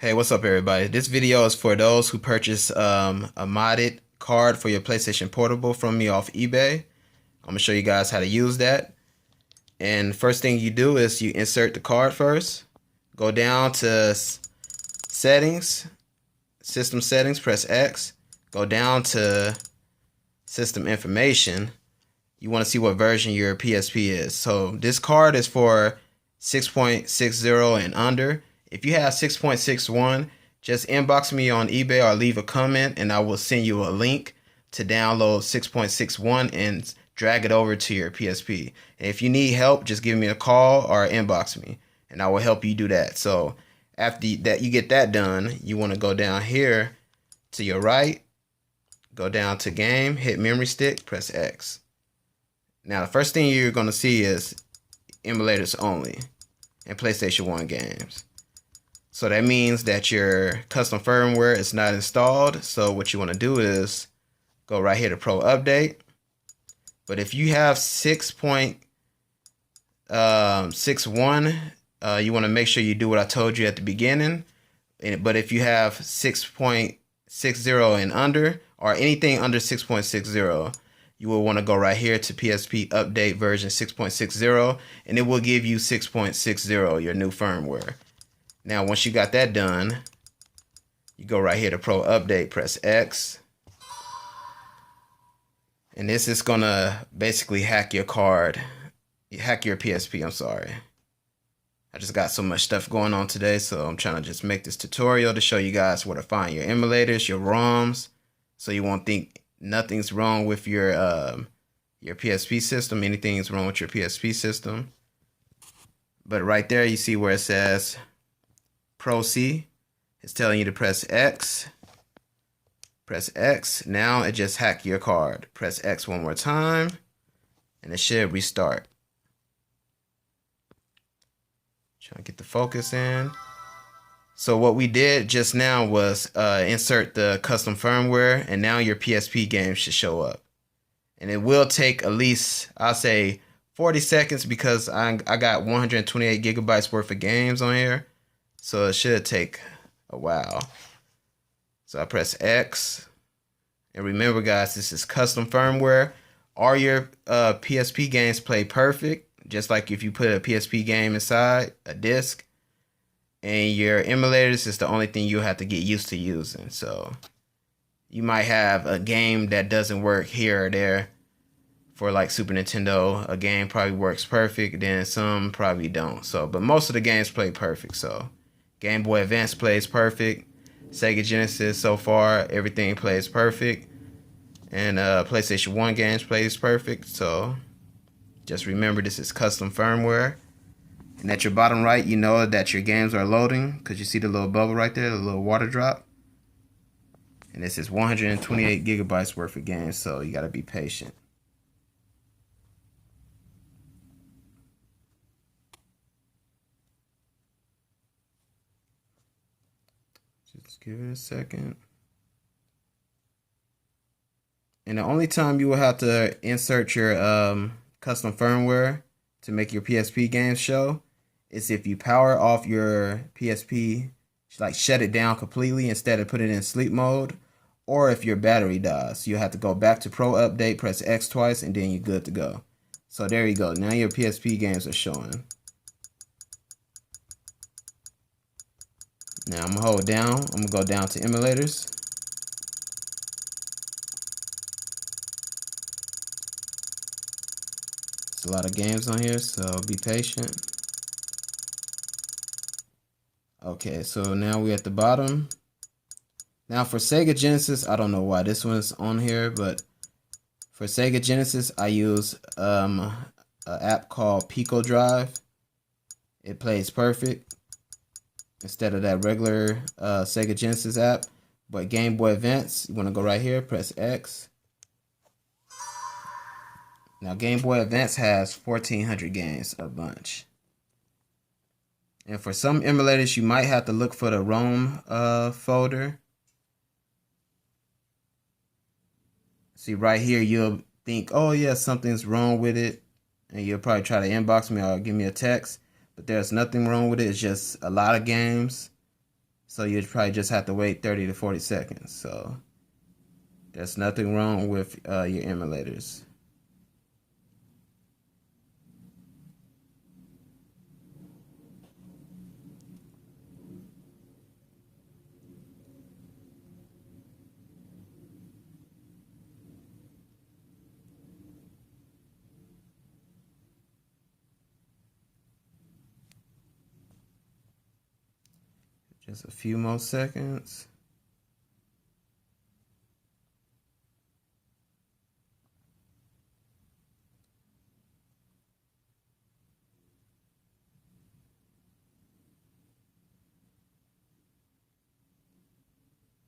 Hey, what's up, everybody? This video is for those who purchase a modded card for your PlayStation Portable from me off eBay. I'm gonna show you guys how to use that. And first thing you do is you insert the card first. Go down to settings, system settings, press X. Go down to system information. You want to see what version your PSP is. So this card is for 6.60 and under. If you have 6.61, just inbox me on eBay or leave a comment and I will send you a link to download 6.61 and drag it over to your PSP. And if you need help, just give me a call or inbox me and I will help you do that. So after that you get that done, you want to go down here to your right, go down to game, hit memory stick, press X. Now the first thing you're going to see is emulators only and PlayStation 1 games. So that means that your custom firmware is not installed. So what you want to do is go right here to Pro Update. But if you have 6.61, you want to make sure you do what I told you at the beginning. But if you have 6.60 and under, or anything under 6.60, you will want to go right here to PSP Update version 6.60, and it will give you 6.60, your new firmware. Now, once you got that done, you go right here to Pro Update, press X. And this is going to basically hack your card, hack your PSP, I'm sorry. I just got so much stuff going on today, so I'm trying to just make this tutorial to show you guys where to find your emulators, your ROMs, so you won't think nothing's wrong with your PSP system, anything's wrong with your PSP system. But right there, you see where it says Pro C. It's telling you to press X. Press X. Now it just hacked your card. Press X one more time, and it should restart. Trying to get the focus in. So what we did just now was insert the custom firmware, and now your PSP game should show up. And it will take at least, I'll say, 40 seconds because I got 128 gigabytes worth of games on here. So it should take a while. So I press X. And remember, guys, this is custom firmware. All your PSP games play perfect, just like if you put a PSP game inside a disc. And your emulators is the only thing you have to get used to using. So you might have a game that doesn't work here or there. For like Super Nintendo, a game probably works perfect, then some probably don't. So, but most of the games play perfect. So Game Boy Advance plays perfect. Sega Genesis, so far, everything plays perfect. And PlayStation 1 games plays perfect. So just remember, this is custom firmware. And at your bottom right, you know that your games are loading because you see the little bubble right there, the little water drop. And this is 128 gigabytes worth of games, so you got to be patient. Just give it a second. And the only time you will have to insert your custom firmware to make your PSP games show is if you power off your PSP, like shut it down completely instead of put it in sleep mode, or if your battery dies. You have to go back to Pro Update, press X twice, and then you're good to go. So there you go. Now your PSP games are showing. Now I'm going to hold down. I'm going to go down to emulators. There's a lot of games on here, so be patient. Okay, so now we're at the bottom. Now for Sega Genesis, I don't know why this one's on here, but for Sega Genesis, I use an app called Pico Drive. It plays perfect instead of that regular Sega Genesis app. But Game Boy Advance, you want to go right here, press X. Now Game Boy Advance has 1,400 games, a bunch. And for some emulators, you might have to look for the ROM folder. See right here, you'll think, oh yeah, something's wrong with it. And you'll probably try to inbox me or give me a text. But there's nothing wrong with it. It's just a lot of games. So you'd probably just have to wait 30 to 40 seconds. So there's nothing wrong with your emulators. Just a few more seconds.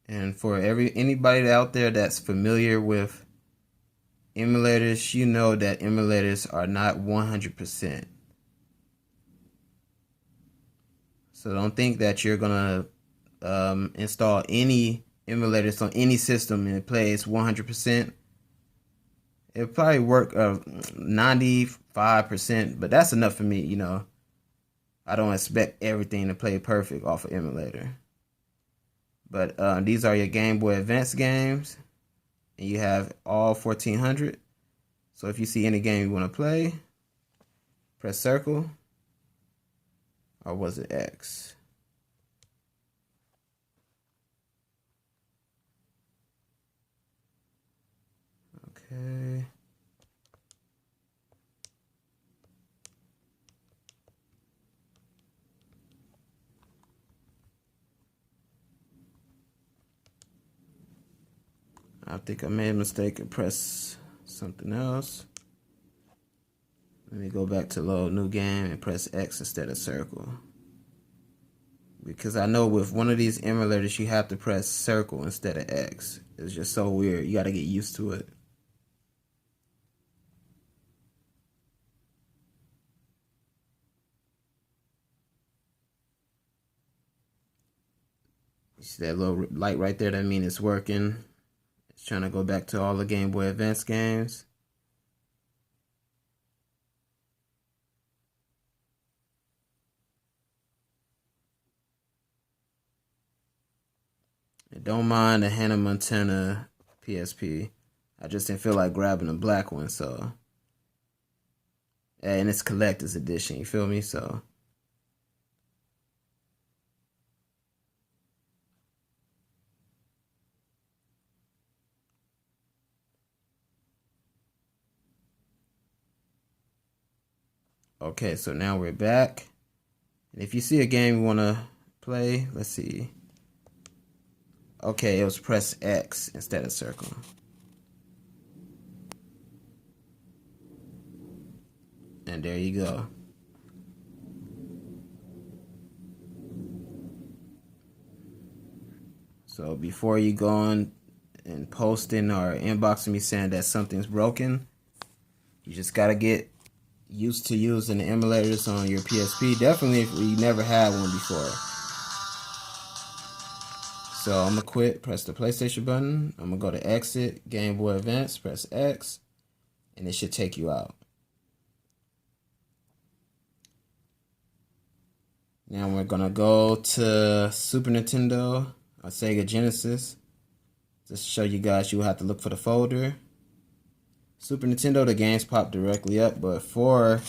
And for anybody out there that's familiar with emulators, you know that emulators are not 100%. So don't think that you're gonna install any emulators on any system and it plays 100%. It'll probably work 95%, but that's enough for me. I don't expect everything to play perfect off an emulator. But these are your Game Boy Advance games, and you have all 1400. So if you see any game you want to play, press circle, or was it X? Okay. I think I made a mistake and press something else. Let me go back to load new game and press X instead of circle. Because I know with one of these emulators you have to press circle instead of X. It's just so weird. You got to get used to it. You see that little light right there? That means it's working. It's trying to go back to all the Game Boy Advance games. And don't mind the Hannah Montana PSP. I just didn't feel like grabbing a black one, so. And it's collector's edition, you feel me? So. Okay, so now we're back. And if you see a game you want to play, let's see. Okay, it was press X instead of circle. And there you go. So before you go on and posting or inboxing me saying that something's broken, you just got to get used to using the emulators on your PSP. Definitely if you never had one before. So I'm going to quit, press the PlayStation button. I'm going to go to exit, Game Boy Advance, press X, and it should take you out. Now we're going to go to Super Nintendo or Sega Genesis. Just to show you guys, you will have to look for the folder. Super Nintendo, the games pop directly up, but for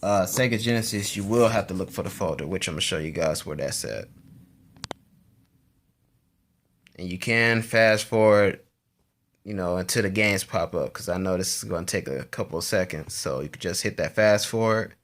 Sega Genesis, you will have to look for the folder, which I'm going to show you guys where that's at. And you can fast forward, until the games pop up, because I know this is going to take a couple of seconds. So you could just hit that fast forward.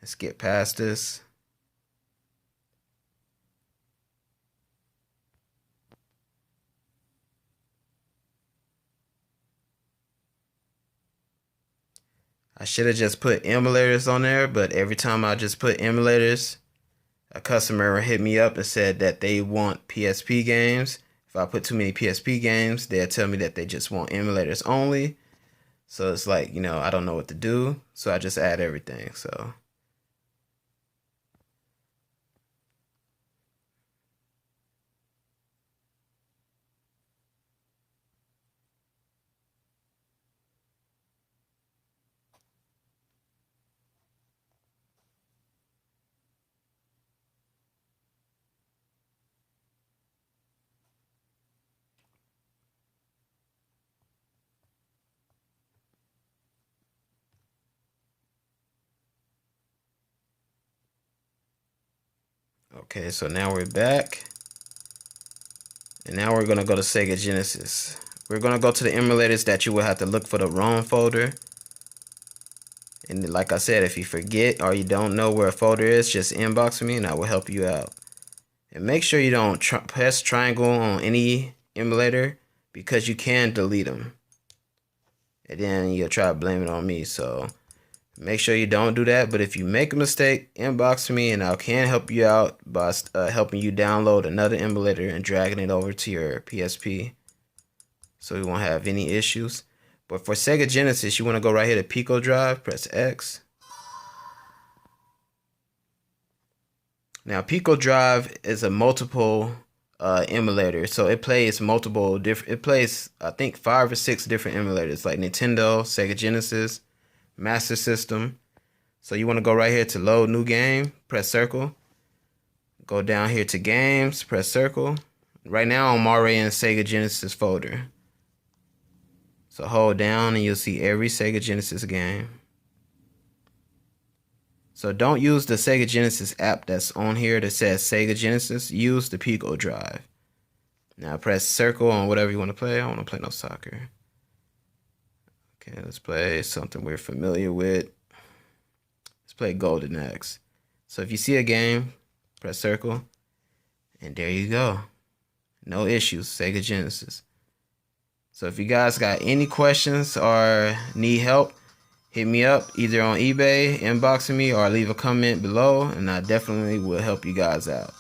Let's get past this. I should have just put emulators on there, but every time I just put emulators, a customer hit me up and said that they want PSP games. If I put too many PSP games, they'll tell me that they just want emulators only. So it's like, I don't know what to do. So I just add everything. So. Okay, so now we're back. And now we're going to go to Sega Genesis. We're going to go to the emulators that you will have to look for the ROM folder. And like I said, if you forget or you don't know where a folder is, just inbox me and I will help you out. And make sure you don't press triangle on any emulator because you can delete them. And then you'll try to blame it on me. So make sure you don't do that. But if you make a mistake, inbox me and I can help you out by helping you download another emulator and dragging it over to your PSP. So we won't have any issues. But for Sega Genesis, you want to go right here to Pico Drive, press X. Now Pico Drive is a multiple emulator, so it plays multiple different. It plays I think 5 or 6 different emulators like Nintendo, Sega Genesis, Master System. So you want to go right here to load new game, press circle. Go down here to games, press circle. Right now I'm already in Sega Genesis folder. So hold down and you'll see every Sega Genesis game. So don't use the Sega Genesis app that's on here that says Sega Genesis. Use the Pico Drive. Now press circle on whatever you want to play. I don't want to play no soccer. Okay, let's play something we're familiar with. Let's play Golden Axe. So if you see a game, press circle. And there you go. No issues, Sega Genesis. So if you guys got any questions or need help, hit me up either on eBay, inboxing me, or leave a comment below, and I definitely will help you guys out.